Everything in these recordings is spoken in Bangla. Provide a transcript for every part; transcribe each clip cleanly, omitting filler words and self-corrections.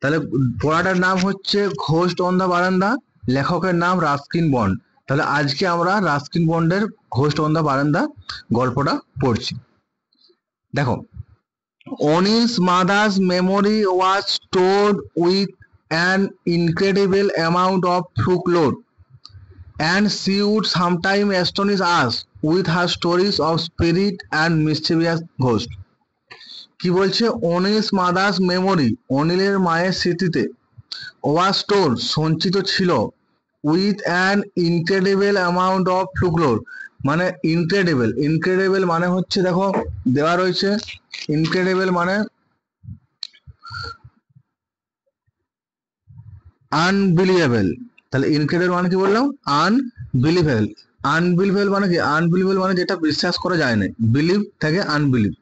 তাহলে পড়াটার নাম হচ্ছে ঘোস্ট অন দা বারান্দা, লেখকের নাম রাস্কিন বন্ড। তাহলে আজকে আমরা রাস্কিন বন্ডের ঘোস্ট অন দা বারান্দা গল্পটা পড়ছি। দেখো, অনিল's mother's memory was stored with an incredible amount of folklore, and she would sometimes astonish us with her stories of spirit and mischievous ghosts. কি বলছে, অনিল's mother's memory, অনিলের মায়ের স্মৃতিতে, was stored সঞ্চিত ছিল, with an incredible amount of folklore, মানে ইনক্রেডিবল, ইনক্রেডিবল মানে হচ্ছে দেখো দেওয়া রয়েছে, ইনক্রেডিবল মানে আনবিলিভেবল। তাহলে ইনক্রেডিবল মানে কি বললাম, আনবিলিভেবল। আনবিলিভেবল মানে কি, আনবিলিভেবল মানে যেটা বিশ্বাস করা যায় না, বিলিভ থেকে আনবিলিভ।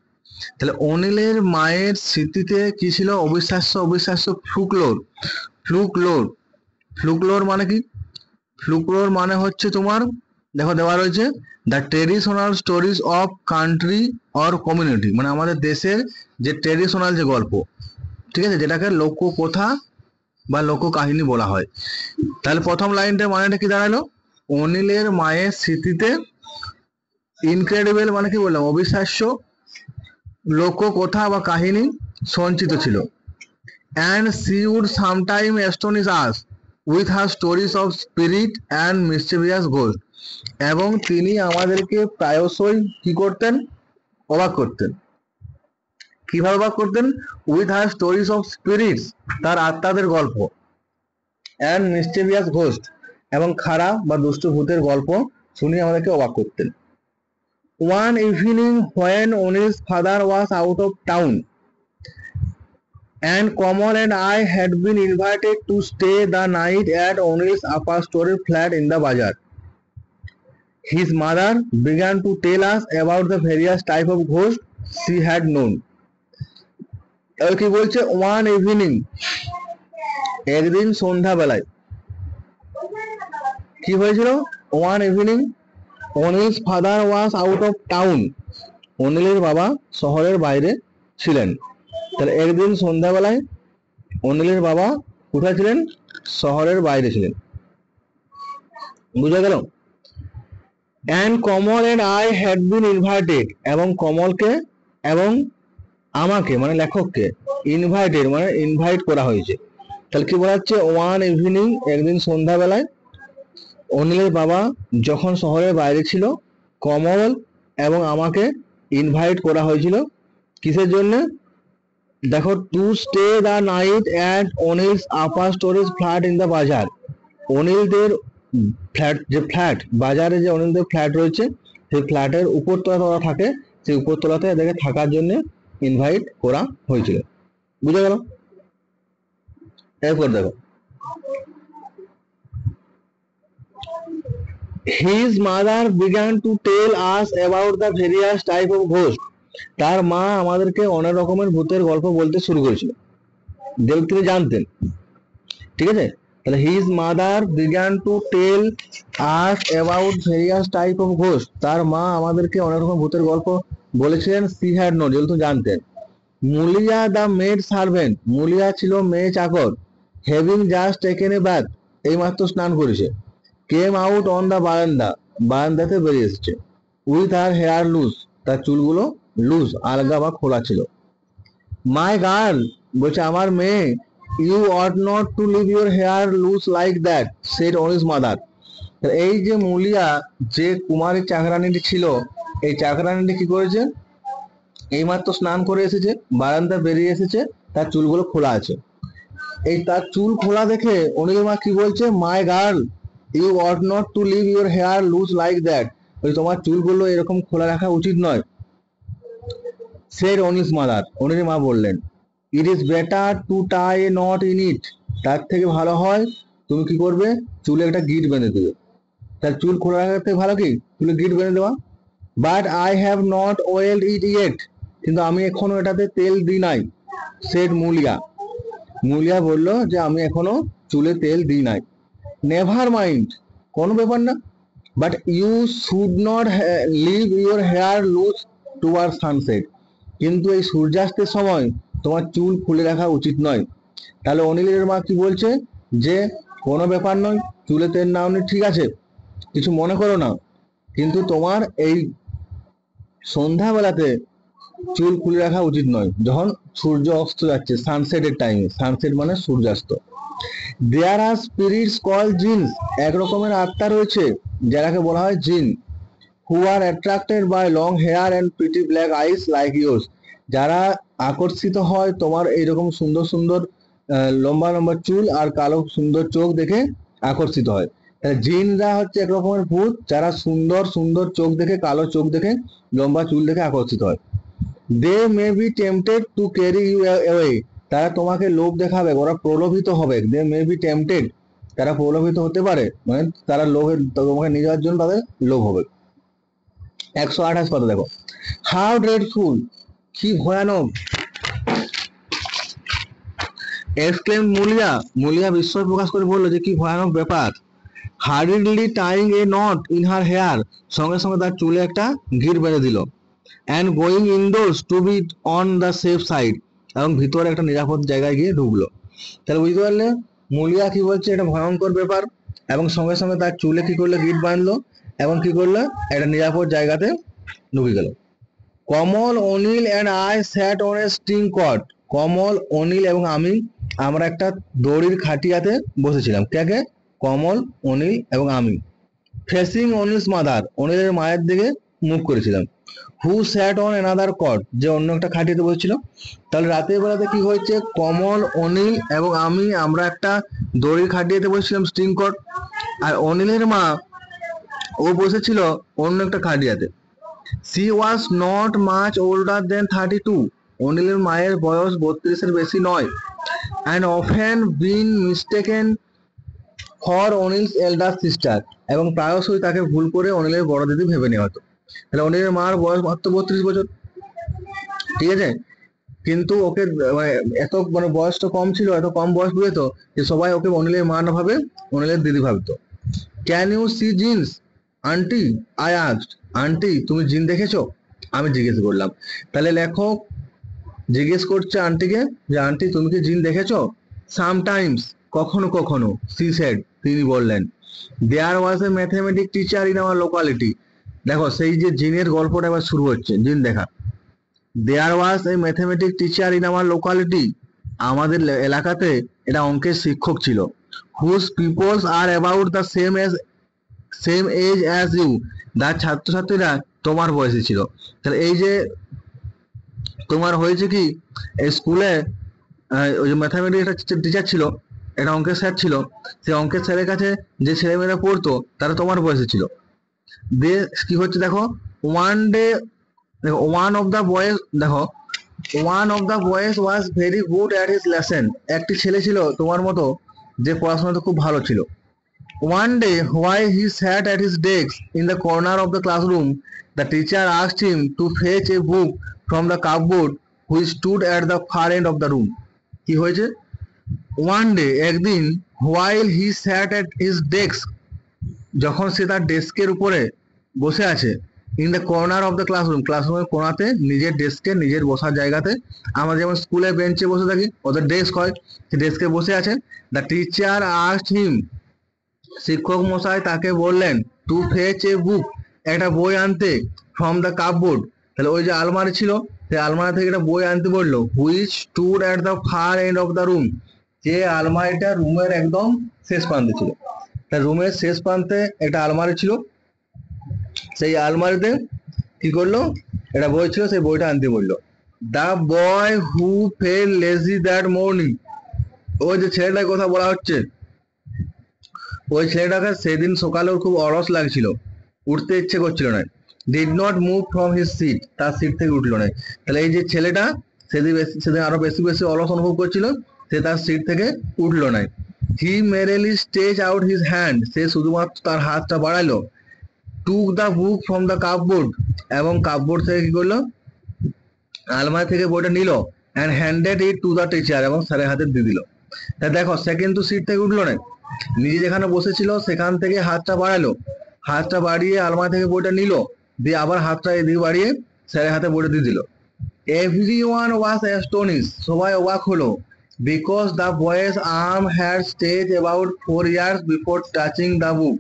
তাহলে অনিলের মায়ের স্মৃতিতে কি ছিল, অবিশ্বাস্য অবিশ্বাস্য ফ্লুক্লোর। ফ্লুক্লোর, ফ্লুক্লোর মানে কি, ফ্লুক্লোর মানে হচ্ছে তোমার, দেখো দেওয়া রয়েছে, the traditional stories of country or community, মানে আমাদের দেশের যে ট্রেডিশনাল যে গল্প, ঠিক আছে, যেটাকে লোককথা বা লোক কাহিনী বলা হয়। তাহলে প্রথম লাইনটার মানেটা কি দাঁড়ালো, অনিলের মায়ের স্মৃতিতে, ইনক্রেডিবল মানে কি বললাম, অবিশ্বাস্য লোককথা বা কাহিনী সঞ্চিত ছিল, and she would sometimes astonish us with her stories of spirit and mischievous ghosts, এবং তিনি আমাদেরকে প্রায়শই কি করতেন, অবাক করতেন। কিভাবে অবাক করতেন, with her stories of spirits, তার আত্মাদের গল্প, অ্যান্ড মিস্টিরিয়াস ঘোস্ট, এবং খারাপ বা দুষ্ট ভূতের গল্প শুনিয়ে আমাদেরকে অবাক করতেন। One evening when Anil's father was out of town and Kamal and I had been invited to stay the night at Onil's upper story flat in the bazaar, his mother began to tell us about the various type of ghosts she had known. কি বলছে, ওয়ান ইভিনিং, একদিন সন্ধ্যাবেলায় কি হয়েছিল, one evening Anil's father was out of town, অনিলের বাবা শহরের বাইরে ছিলেন। তাহলে একদিন সন্ধ্যাবেলায় অনিলের বাবা কোথায় ছিলেন, শহরের বাইরে ছিলেন, বুঝা গেল। And Kamal and I had been invited, এবং কমলকে এবং আমাকে মানে লেখককে, ইনভাইটেড মানে ইনভাইট করা হয়েছে। তাহলে কি বলা হচ্ছে, ওয়ান ইভিনিং একদিন সন্ধ্যাবেলায় অনিলের বাবা যখন শহরের বাইরে ছিল, কমল এবং আমাকে ইনভাইট করা হয়েছিল কিসের জন্য, দেখো, to stay the night at Anil's upper storage flat in the bazaar, অনিলদের ফ্ল্যাট, যে ফ্ল্যাট বাজারে যে অনিলদের ফ্ল্যাট রয়েছে, সেই ফ্ল্যাটের উপরতলা ওরা থাকে, সেই উপরতলাতে এদেরকে থাকার জন্য ইনভাইট করা হয়েছিল, বুঝা গেল। এরপর দেখো, his mother began to tell us about the various type of ghost, তার মা আমাদেরকে অনেক রকমের ভূতের গল্প বলতে শুরু করেছিল, যেগুলো তিনি জানতেন, ঠিক আছে। তাহলে his mother began to tell us about various type of ghost, তার মা আমাদেরকে অনেক রকম ভূতের গল্প বলেছিলেন, সি হ্যাড নো, যেগুলো তিনি জানতেন। Mulia the maid servant, Mulia ছিল মেয়ে চাকর, having just taken a bath, এইমাত্র স্নান করেছে, কেম আউট অন দ্য বারান্দা, বারান্দাতে বেরিয়ে এসেছে, উইথ আর হেয়ার লুজ, তার চুলগুলো লুজ আলগা বা খোলা ছিল। মাই গার্ল, বলছে আমার মেয়ে, you ought not to leave your hair loose like that, said Anil's mother. এই যে মুলিয়া, যে কুমারী চাকরানিটি ছিল, এই চাকরানিটি কি করেছে, এইমাত্র স্নান করে এসেছে, বারান্দা বেরিয়ে এসেছে, তার চুলগুলো খোলা আছে। এই তার চুল খোলা দেখে অনিলের মা কি বলছে, my girl, you ought not to leave your hair loose like that, ওই তোমার চুলগুলো এরকম খোলা রাখা উচিত নয়। সেড অনিল's মাদার, অনিলের মা বললেন, it is better to tie a knot in it, তার থেকে ভালো হয় তুমি কি করবে, চুলে একটা গিট বেঁধে দেবে। তার চুল খোলা রাখার থেকে ভালো কি চুলে গিট বেঁধে দেওয়া। But I have not oiled it yet, কিন্তু আমি এখনো এটাতে তেল দিই নাই। সেড মুলিয়া, মুলিয়া বলল যে আমি এখনো চুলে তেল দিই নাই। নেভার মাইন্ড, কোনো ব্যাপার না, but you should not leave your hair loose toward sunset, কিন্তু এই সূর্যাস্তের সময় তোমার চুল খুলে রাখা উচিত নয়। তাহলে অনিলের মা কি বলছে যে কোনো ব্যাপার নয়, চুলে তেল নাওনি ঠিক আছে, কিছু মনে করো না, কিন্তু তোমার এই সন্ধ্যাবেলাতে চুল খুলে রাখা উচিত নয়, যখন সূর্য অস্ত যাচ্ছে, সানসেটের টাইমে। সানসেট মানে সূর্যাস্ত। দেয়ার আর স্পিরিটস কল জিনস, এক রকমের আত্মা রয়েছে যারাকে বলা হয় জিন, who are attracted by long hair and pretty black eyes like yours, যারা আকর্ষিত হয় তোমার এইরকম সুন্দর সুন্দর লম্বা লম্বা চুল আর কালো সুন্দর চোখ দেখে আকর্ষিত হয়। জিনরা হচ্ছে এক রকমের ভূত যারা সুন্দর সুন্দর চোখ দেখে, কালো চোখ দেখে, লম্বা চুল দেখে আকর্ষিত হয়। They may be tempted to carry you away, তারা তোমাকে লোভ দেখাবে, ওরা প্রলোভিত হবে। দে মে বি টেম্পটেড, তারা প্রলোভিত হতে পারে, মানে তারা লোভের, তোমাকে নিয়ে যাওয়ার জন্য তাদের লোভ হবে। 128 কথা দেখো, হাউ ড্রেডফুল, কি ভয়ানক, এক্সক্লেম মুলিয়া, মুলিয়া বিস্ময় প্রকাশ করে বললো যে কি ভয়ানক ব্যাপার। Hurriedly tying a knot in her hair, সঙ্গে সঙ্গে তার চুলে একটা গিট বেঁধে দিল। And going indoors to be on the safe side, এবং ভিতরে একটা নিরাপদ জায়গায় গিয়ে ঢুকলো। তাহলে বুঝতে পারলে মুলিয়া কি বলছে, এটা ভয়ঙ্কর ব্যাপার, এবং সঙ্গে সঙ্গে তার চুলে কি করলো, গিট বাঁধলো, এবং কি করলো, একটা নিরাপদ জায়গাতে ঢুকে গেল। Kamal, Anil and I sat on a string cot, Kamal, Anil এবং আমি, আমরা একটা দড়ির খাটিয়াতে বসেছিলাম। কে? কমল, অনিল এবং আমি। ফেসিং অনিলস মাদার, অনিলের মায়ের দিকে মুখ করেছিলাম। হু স্যাট অন অ্যানাদার কট, যে অন্য একটা খাটিয়াতে বসেছিল। তাহলে রাতের বেলাতে কি হয়েছে, কমল, অনিল এবং আমি, আমরা একটা দড়ির খাটিয়াতে বসেছিলাম, স্টিং কট, আর অনিলের মা ও বসেছিল অন্য একটা খাটিয়াতে। She was not much older than 32, অনিলের মায়ের বয়স 32-এর বেশি নয়। And often been mistaken for Anil's elder sister, এবং প্রায়শই তাকে ভুল করে অনিলের বড় দিদি ভেবে নেওয়া হতো। তাহলে অনিলের মার বয়স মাত্র 32 বছর, ঠিক আছে, কিন্তু ওকে এত বয়সটা কম ছিল, এত কম বয়স বুঝে যে সবাই ওকে অনিলের মা না ভাবে, অনিলের দিদি ভাবতো। Can you see jinns aunty, I asked, aunty তুমি জিন দেখেছো, আমি জিজ্ঞেস করলাম। তাহলে লেখক জিজ্ঞেস করছে আন্টিকে যে আন্টি তুমি কি জিন দেখেছো। সামটাইমস, কখনো কখনো, সি সেড, তিনি বললেন। There was a mathematic teacher in our locality, দেখো সেই যে জিনের গল্পটা এবার শুরু হচ্ছে, জিন দেখা। There was a mathematic teacher in our locality, আমাদের এলাকাতে এটা অঙ্কের শিক্ষক ছিল। Whose pupils are about the same age as you, যার ছাত্রছাত্রীরা তোমার বয়সী ছিল। তাহলে এই যে তোমার হয়েছে কি, এই স্কুলে ওই যে ম্যাথামেটিক্স একটা টিচার ছিল, একটা অঙ্কের স্যার ছিল, সেই অঙ্কের স্যারের কাছে যে ছেলেমেয়েরা পড়তো তারা তোমার বয়সে ছিল। দিয়ে কি হচ্ছে দেখো, ওয়ান ডে, দেখো ওয়ান অফ দ্য বয়েজ, দেখো one of the boys was very good at his lesson, একটি ছেলে ছিল তোমার মতো যে পড়াশোনাতে খুব ভালো ছিল। One day, while he sat at his desk in the corner of the classroom, the teacher asked him to fetch a book from the cupboard which stood at the far end of the room. কি হয়েছে, one day, একদিন, while he sat at his desk, যখন সে তার ডেস্কের উপরে বসে আছে, in the corner of the classroom, ক্লাসরুমের কোণাতে, নিজের ডেস্কে, নিজের বসার জায়গাতে, আমরা যেমন স্কুলে বেঞ্চে বসে থাকি, ওদের ডেস্ক হয়, সে ডেস্কে বসে আছে। The teacher asked him, শিক্ষক মশাই তাকে বললেন, টু ফেচ এ বুক, একটা বই আনতে, ফ্রম দ্য কাপবোর্ড, তাহলে ওই যে আলমারি ছিল, সেই আলমারি থেকে একটা বই আনতে বললো। Which stood at the far end of the room, যে আলমারিটা রুমের একদম শেষ প্রান্তে ছিল। তাই রুমের শেষ প্রান্তে একটা আলমারি ছিল, সেই আলমারিতে কি করলো, একটা বই ছিল, সেই বইটা আনতে বললো। The boy who fail lazy that morning, ওই যে ছেলেটার কথা বলা হচ্ছে, ওই ছেলেটাকে সেদিন সকালে খুব অলস লাগছিল, উঠতে ইচ্ছে করছিল না। Did not move from his seat, তার সিট থেকে উঠলো না। তাহলে এই যে ছেলেটা সেদিন আরো বেশি বেশি অলস অনুভব করছিল, সে তার সিট থেকে উঠলো না। হি মেরেলি স্ট্রেচ আউট হিজ হ্যান্ড, সে শুধুমাত্র তার হাতটা বাড়ালো। Took the book from the cupboard, এবং কাপবোর্ড থেকে কি করলো, আলমারি থেকে বইটা নিল। And handed it to the teacher, এবং স্যারের হাতে দিয়ে দিল। তা দেখো সে কিন্তু সিট থেকে উঠলো না, নিজে যেখানে বসেছিল সেখান থেকে হাতটা বাড়ালো, হাতটা বাড়িয়ে আলমারি থেকে বইটা নিল, দিয়ে আবার হাতটা এদিকে বাড়িয়ে স্যারের হাতে বইটা দিয়ে দিল। এভরিওয়ান ওয়াজ অ্যাস্টোনিশ, সবাই অবাক হলো। because the boy's arm had stayed about 4 years before touching the book.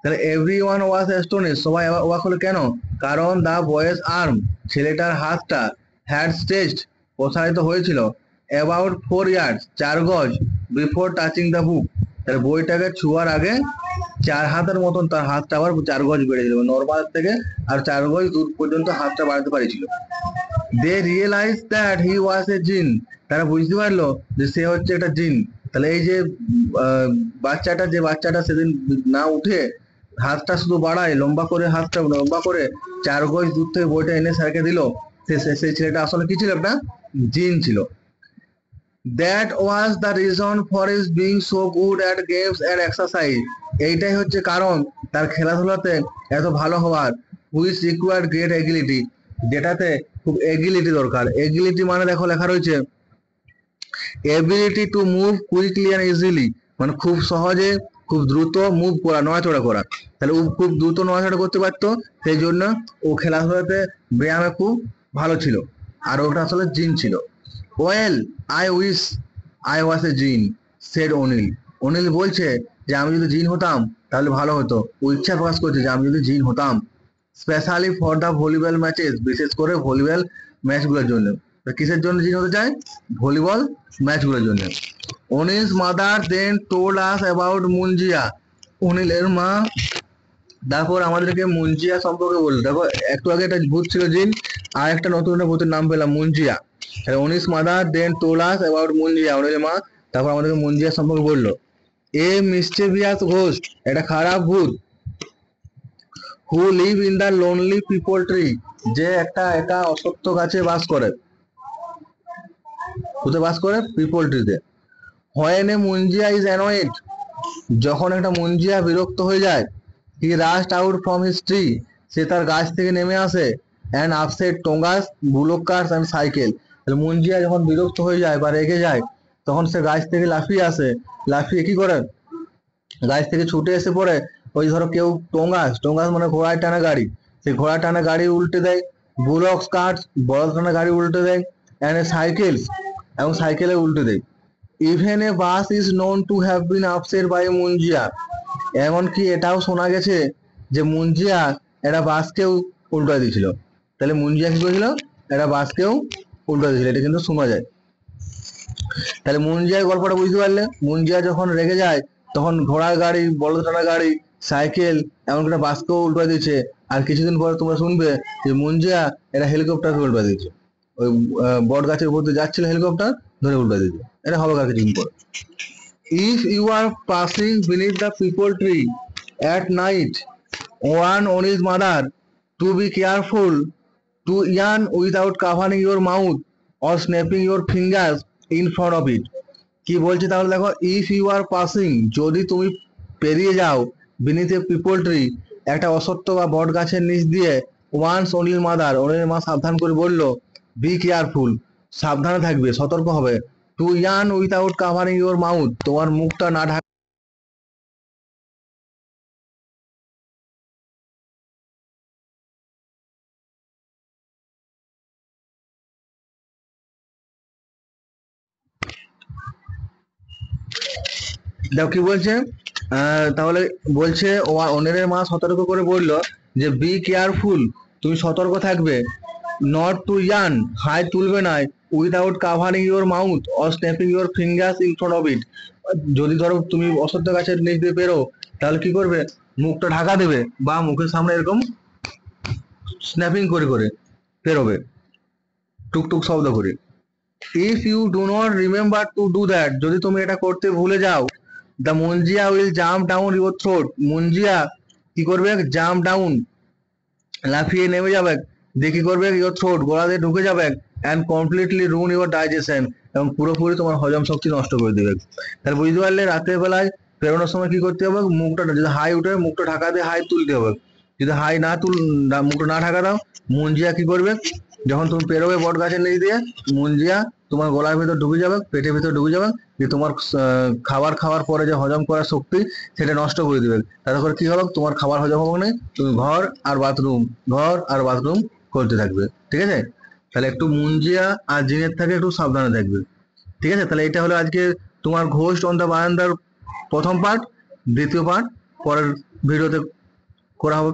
তাহলে everyone was astonished, সবাই অবাক হলো কেন? কারণ the boy's arm, ছেলেটার হাতটা, had stretched, প্রসারিত হয়েছিল about 4 years, 4 গজ, before touching the book, তাহলে বইটাকে ছোঁয়ার আগে 4 হাতের মতন তার হাতটা আবার 4 গজ বেড়েছিল, নর্মাল থেকে আর 4 গজ দূর পর্যন্ত হাতটা বাড়াতে পারেছিল। দে realise that he was a জিন, তারা বুঝতে পারলো যে সে হচ্ছে একটা জিন। তাহলে এই যে বাচ্চাটা সেদিন না উঠে হাতটা শুধু বাড়ায়, লম্বা করে হাতটা লম্বা করে 4 গজ দূর থেকে বইটা এনে স্যারকে দিল, সেই ছেলেটা আসলে কি ছিল? একটা জিন ছিল। That was the reason for his being so good at games and exercise, এইটাই হচ্ছে কারণ তার খেলাধুলাতে এত ভালো হওয়ার। হুইচ রিকোয়ার্ড গ্রেট এগিলিটি, যেটাতে খুব এগিলিটি দরকার। এগিলিটি মানে দেখো লেখা রয়েছে ability to move quickly and easily, মানে খুব সহজে খুব দ্রুত মুভ করা, নড়াচড়া করা। তাহলে ও খুব দ্রুত নড়াচড়া করতে পারতো, সেই জন্য ও খেলাধুলাতে ব্যায়ামে খুব ভালো ছিল, আর ওটা আসলে জিন ছিল। Well I wish I was a genie said Anil, Anil বলছে যে আমি যদি জিন হতাম তাহলে ভালো হতো। ও ইচ্ছা প্রকাশ করছে যে আমি যদি জিন হতাম, specially for the volleyball matches, বিশেষ করে ভলিবল ম্যাচগুলোর জন্য। কিসের জন্য জিন হতে চায়? ভলিবল ম্যাচগুলোর জন্য। Anil's mother then told us about Munjia, অনিলের মা তারপর আমাদেরকে মুঞ্জিয়া সম্পর্কে বললো। দেখো একটু আগে একটা ভূত ছিল জিন, আর একটা নতুন একটা ভূতের নাম পেলাম Munjia. Anil's mother then told us about Munjia, অনিলের মা তারপর আমাদেরকে মুঞ্জিয়া সম্পর্কে বললো। এ মিস্টেভিয়াস ঘোস্ট, এটা খারাপ ভূত। হু live in the lonely people tree, যে একটা একা অসত্য গাছে বাস করে। কোথায় বাস করে? পিপল ট্রিতে। When a Munjia is annoyed, যখন একটা মুঞ্জিয়া বিরক্ত হয়ে যায়, he rushed out from his tree, সে তার গাছ থেকে নেমে আসে, and upset tongas bullock carts and cycle. Munjia যখন বিরক্ত হয়ে যায় বা রেগে যায়, তখন সে গাছ থেকে লাফিয়ে আসে, লাফিয়ে কি করে? গাছ থেকে ছুটে এসে পড়ে ওই ধরো কেউ টোঙ্গাস, টোঙ্গাস মানে ঘোড়ায় টানা গাড়ি, সেই ঘোড়ায় টানা গাড়ি উল্টে দেয়। বুলক্স কার্টস, বলদ টানা গাড়ি উল্টে দেয়। অ্যান্ড সাইকেলস, এবং সাইকেলে উল্টে দেয়। Even a bus is known to have been upset by Munjia, এমনকি এটাও শোনা গেছে যে মুঞ্জিয়া একটা বাসকেও উল্টা দিয়েছিল। তাহলে মুঞ্জিয়া কি করেছিল? একটা বাসকেও উল্টা দিয়েছিল, এটা কিন্তু শোনা যায়। তাহলে মুঞ্জিয়ার গল্পটা বুঝতে পারলে, মুঞ্জিয়া যখন রেগে যায় তখন ঘোড়ার গাড়ি, বলদ টানা গাড়ি, সাইকেল, এমন একটা বাসকেও উল্টা দিয়েছে। আর কিছুদিন পরে তোমরা শুনবে যে মুঞ্জিয়া এটা হেলিকপ্টারকে উল্টা দিয়েছে, ওই বট গাছের উপর দিয়ে যাচ্ছিল হেলিকপ্টার, ধরে উল্টা দিয়েছে। এটা হবে কার কিছুদিন পরে। If you are passing beneath the peepal tree at night, one on is mother to be careful to yawn without covering your mouth or snapping your fingers in front of it. কি বলছে তাহলে দেখো, ইফ ইউ আর পাসিং, যদি তুমি পেরিয়ে যাও, বিনিথ এ পিপল ট্রি, একটা অসত্য বা বট গাছের নিচ দিয়ে, ওয়ান্স অনিল মাদার, অনিলের মা সাবধান করে বললো, বি কেয়ারফুল, সাবধানে থাকবে, সতর্ক হবে, to yawn without covering your mouth, তোমার মুখটা না ঢাকা। দেখো কি বলছে, তাহলে বলছে অনিলের মা সতর্ক করে বললো যে বি কেয়ারফুল, তুমি সতর্ক থাকবে, নট টু ইয়ার্ন, হাই তুলবে না, without covering your mouth or snapping your fingers in front of ইট, যদি ধরো তুমি অসত্য গাছের নিচ দিয়ে বেরো, তাহলে কি করবে? মুখটা ঢাকা দেবে, বা মুখের সামনে এরকম স্ন্যাপিং করে করে বেরোবে, টুকটুক শব্দ করে। If you do not remember to do that, যদি তুমি এটা করতে ভুলে যাও, the Munjia will jump down your throat, Munjia কি করবে? জাম্প ডাউন, লাফিয়ে নেমে যাবে, দিয়ে কি করবে? ইউর থ্রোট, গলা দিয়ে ঢুকে যাবে, অ্যান্ড কমপ্লিটলি রুন ইউর ডাইজেশন, এবং পুরোপুরি তোমার হজম শক্তি নষ্ট করে দেবে। তাহলে বুঝতে পারলে রাতের বেলায় বেরোনোর সময় কি করতে হবে? মুখটা যদি হাই উঠে, মুখটা ঢাকা দিয়ে হাই তুলতে হবে। যদি হাই না মুখটা না ঢাকা দাও, মুঞ্জিয়া কি করবে? যখন তুমি পেরোবে বট গাছের নিচ দিয়ে, মুঞ্জিয়া তোমার গলার ভিতর ঢুকে যাবে, পেটের ভিতর ঢুকে যাবে, যে তোমার খাবার খাওয়ার পরে যে হজম করার শক্তি, সেটা নষ্ট করে দিবে। তাতে করে কি হবে? তোমার খাবার হজম হবে না, তুমি ঘর আর বাথরুম করতে থাকবে। ঠিক আছে? তাহলে একটু মুঞ্জিয়া আর জিনের থেকে একটু সাবধানে থাকবে। ঠিক আছে, তাহলে এটা হলো আজকে তোমার ঘোস্ট অন দ্য বারান্দার প্রথম পার্ট। দ্বিতীয় পার্ট পরের ভিডিওতে করা হবে।